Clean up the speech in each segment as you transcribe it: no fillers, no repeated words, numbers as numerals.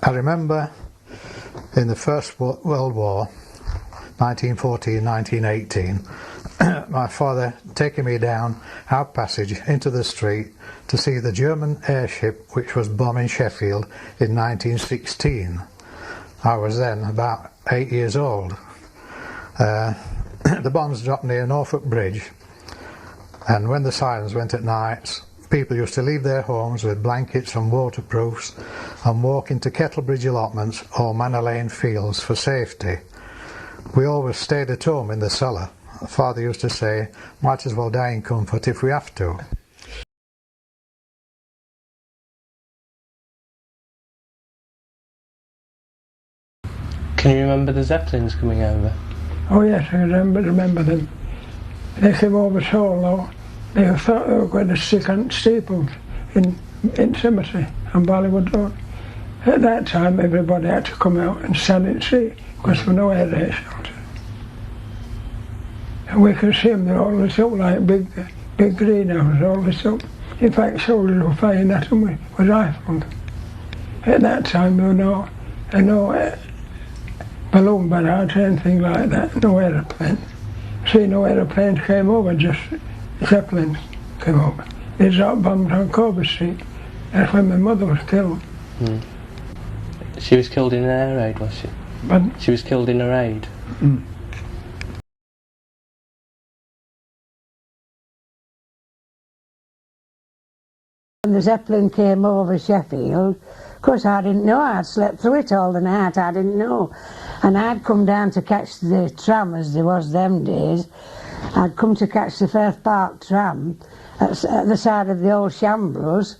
I remember in the First World War, 1914-1918, my father taking me down our passage into the street to see the German airship which was bombing Sheffield in 1916. I was then about 8 years old. The bombs dropped near Norfolk Bridge, and when the sirens went at night, people used to leave their homes with blankets and waterproofs and walk into Kettlebridge allotments or Manor Lane fields for safety. We always stayed at home in the cellar. Father used to say, might as well die in comfort if we have to. Can you remember the Zeppelins coming over? Oh yes, I remember them. They came over so low, they thought they were going to stick on steeples in Cemetery on Bollywood Road. At that time everybody had to come out and stand and see, because there were no air raid shelters. And we could see them, they're all lit up like big greenhouses, all lit up. In fact, soldiers were firing at them with rifles. At that time there were no balloon barrage or anything like that, no aeroplane. See, no aeroplanes came over, just Zeppelins came over. They dropped bombs on Cobra Street. That's when my mother was killed. Mm. She was killed in an air raid, was she? Pardon? She was killed in a raid? Mm. When the Zeppelin came over Sheffield, of course I didn't know, I'd slept through it all the night, I didn't know. And I'd come down to catch the tram, as there was them days. I'd come to catch the Firth Park tram at the side of the old Shambles,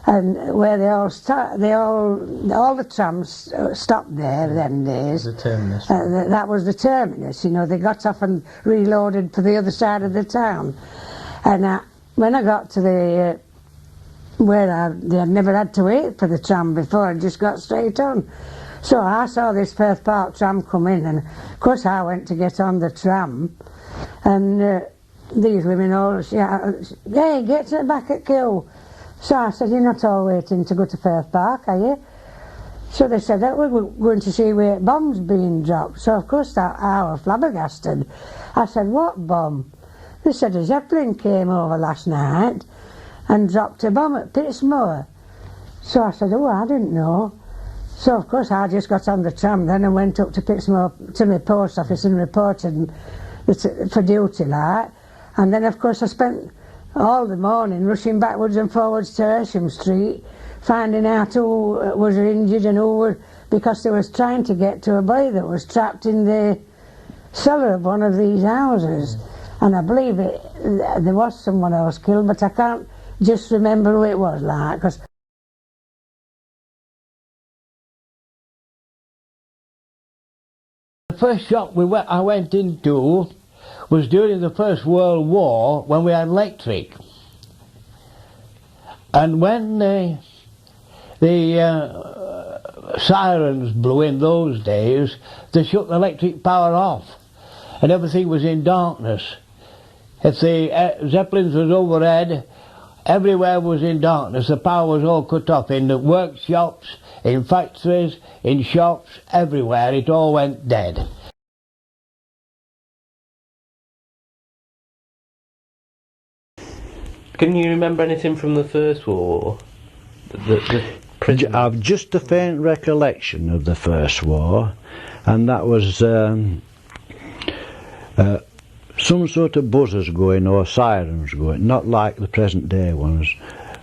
and where all the trams stopped there them days. The terminus. That was the terminus, you know, they got off and reloaded for the other side of the town. And when I got to the where I'd never had to wait for the tram before, I just got straight on. So I saw this Firth Park tram come in, and of course I went to get on the tram, and these women all shouted, "Hey, get to the back at queue." So I said, "You're not all waiting to go to Firth Park, are you?" So they said that we were going to see where bombs being dropped. So of course I was flabbergasted. I said, "What bomb?" They said a Zeppelin came over last night and dropped a bomb at Pittsmoor. So I said, "Oh, I didn't know." So of course I just got on the tram then and went up to Pittsmoor to my post office and reported for duty like. And then of course I spent all the morning rushing backwards and forwards to Hersham Street, finding out who was injured and who was, because they was trying to get to a boy that was trapped in the cellar of one of these houses. And I believe there was someone else killed, but I can't just remember who it was like. Cause the first shop I went into was during the First World War, when we had electric. And when the sirens blew in those days, they shut the electric power off and everything was in darkness. If the Zeppelins was overhead, everywhere was in darkness. The power was all cut off in the workshops, in factories, in shops, everywhere. It all went dead. Can you remember anything from the First War? I've just a faint recollection of the First War, and that was some sort of buzzers going or sirens going, not like the present day ones.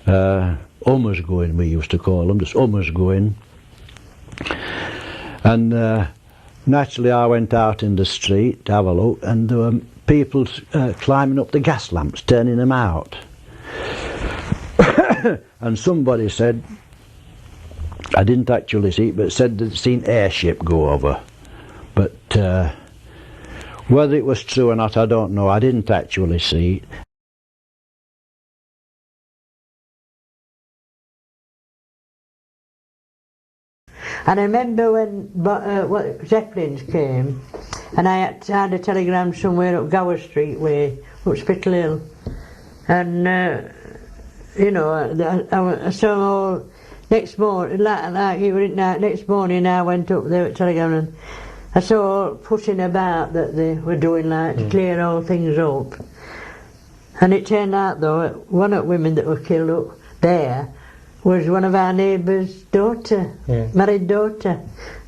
Hummers going, we used to call them, just hummers going. And naturally I went out in the street to have a look, and there were people climbing up the gas lamps, turning them out. And somebody said, I didn't actually see it, but said they'd seen airship go over. But whether it was true or not, I don't know. I didn't actually see it. And I remember when Zeppelins came, and I had a telegram somewhere up Gower Street way, up Spittal Hill, and you know, I saw all next morning, like you were at night, next morning I went up there at Telegram and I saw putting about that they were doing like to clear all things up. And it turned out though, one of the women that were killed up there was one of our neighbours' daughter, married daughter,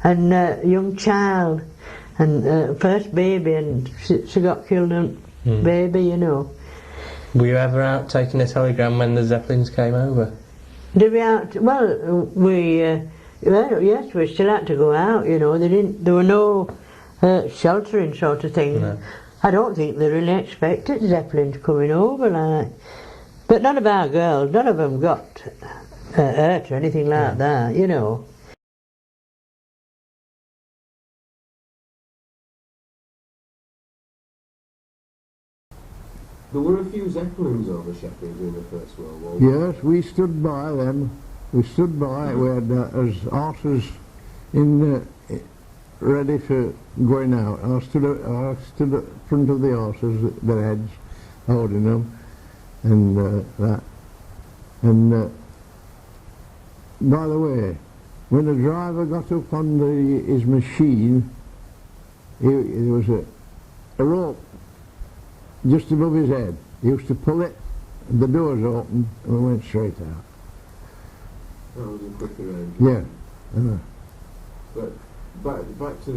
and a young child, and first baby, and she got killed on baby, you know. Were you ever out taking a telegram when the Zeppelins came over? Did we out? Well, well, yes, we still had to go out, you know. There were no sheltering sort of thing. No. I don't think they really expected Zeppelins coming over, like. But none of our girls, none of them got hurt or anything like that, you know. There were a few Zeppelins over Sheffield during the First World War. Yes, we stood by them. We stood by. We had as horses in ready for going out. I stood at front of the horses, their heads, holding them, and that. And by the way, when the driver got up on his machine, there was a rope just above his head. He used to pull it, and the doors opened, and we went straight out. That was a quick arrangement. Yeah. But back to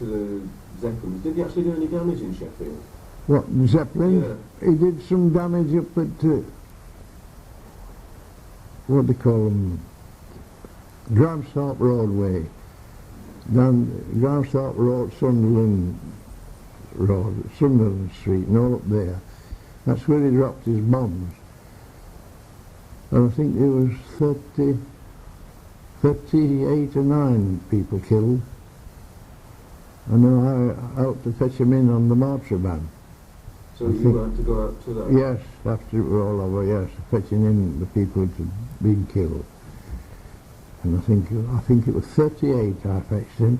the Zeppelins. Did they actually do any damage in Sheffield? What, Zeppelin? Yeah. He did some damage up at, what do they call them? Gramsthorpe Roadway. Down Gramsthorpe Road, Sunderland Road, Sunderland Street, and all up there. That's where he dropped his bombs. And I think there was 38 or 9 people killed. And then I helped to fetch them in on the mortar van. So you had to go out to that? Yes, after it was all over, yes, fetching in the people who had been killed. And I think it was 38 I fetched in.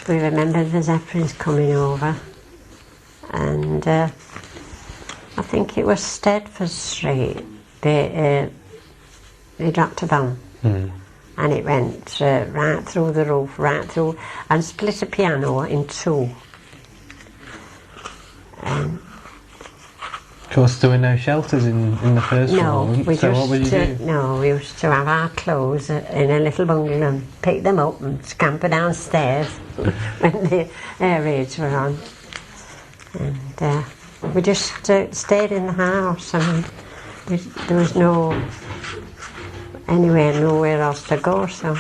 We remember the Zeppelins coming over, and I think it was Stedford Street. They dropped a bomb, and it went right through the roof, right through, and split a piano in two. Of course, there were no shelters in the first one. So what would you do? No, we used to have our clothes in a little bungalow and pick them up and scamper downstairs when the air raids were on. And we just stayed in the house. I mean, there was nowhere else to go, so